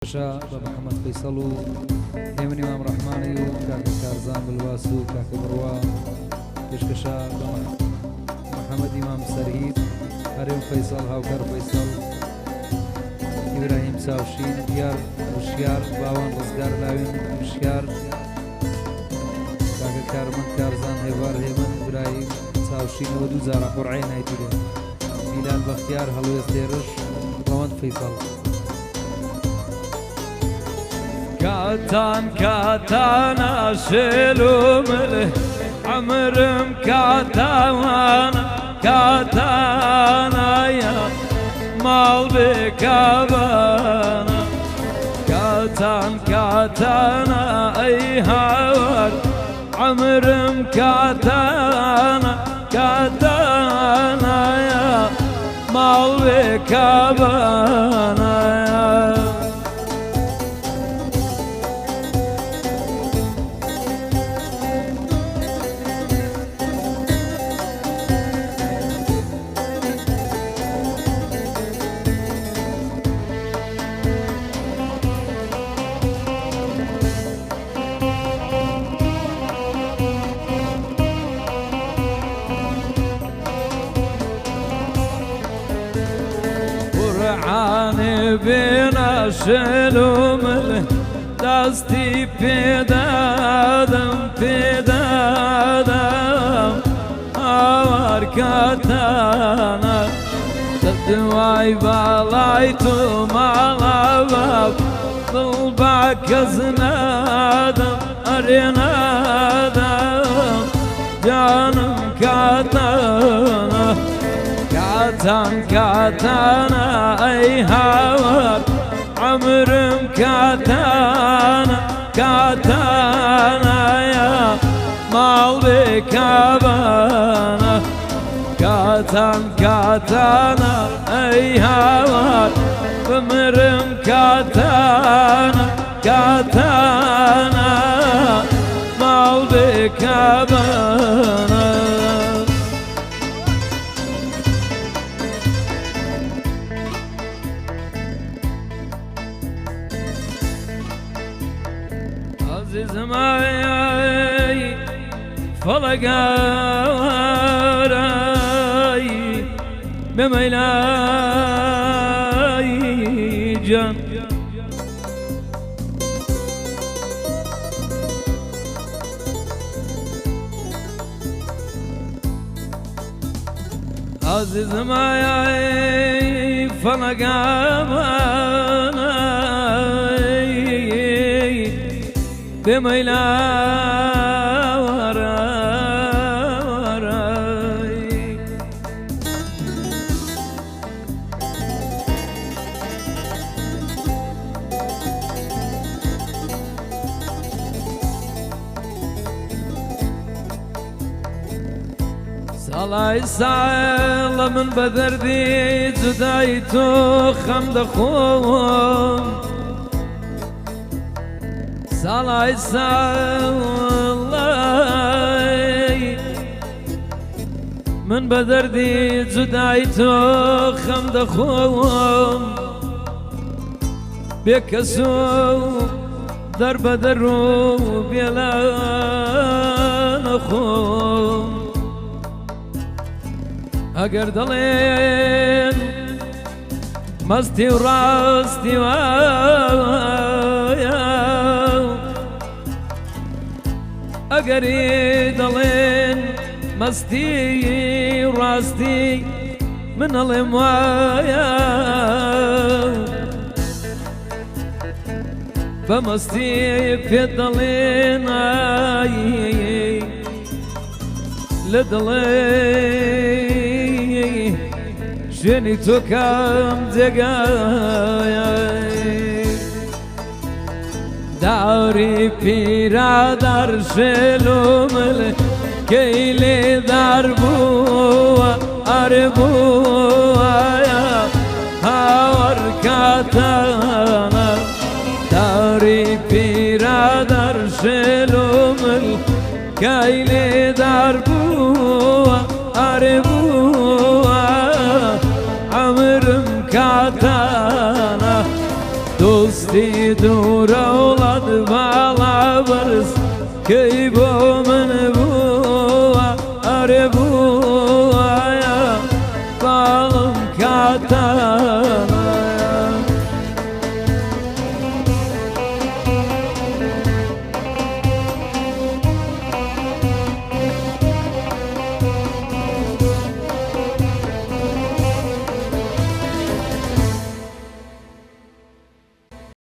شا محمد فيصل هيمن امام رحماني وكاك كارزان بالواسو كاك بروا كشكشا محمد امام سرهيد هرم فيصل هاوكر فيصل ابراهيم ساوشين ديار وشيار باوان رزقار لاوين وشيار كاك كارمن كارزان هيبار هيمن ابراهيم ساوشين ودو زارا قرعين هيتوري بلال بختيار هلو يستيرش روان فيصل كاتان كاتانا شلو مله عمرم كاتانا كاتانا يا مال بكابانا كاتان كاتانا اي هوار عمرم كاتانا كاتانا يا مال بكابانا قرعاني بينا شلو مله دستي بيدادم بيدادم هوار كاتانا تدواي بالايتو مالاباب ضلبك زنادم ارينادم جانم كاتانا كاتان كاتانا اي هوار عمرم كاتانا كاتانا يا مال بكابانا كاتان كاتانا اي هوار عمرم كاتانا كاتانا مال بكابانا عزيز معي فلقاراي بميلاي جان عزيز معي فلقاراي بميلا وراي صلاي سايل من بدردي زدايتو خمدخون صلاي سالاي من بدردي زدايتو خمدخون بكسو درب درو بيلا نخون اگر دلين مستي وراستي اگر دلين مستي وراستي من الاموايا فمستي في الدلين لدلين شني تكام دقايا داري برادر شلو مله كيلي دربوا أربوا يا هاور كاتانا داري برادر شلو مله كيلي دربوا أربوا عمرم كاتانا دوست گشتی دور اولاد بالا برس کی بو من بوا اره بوا یا بالم کاتا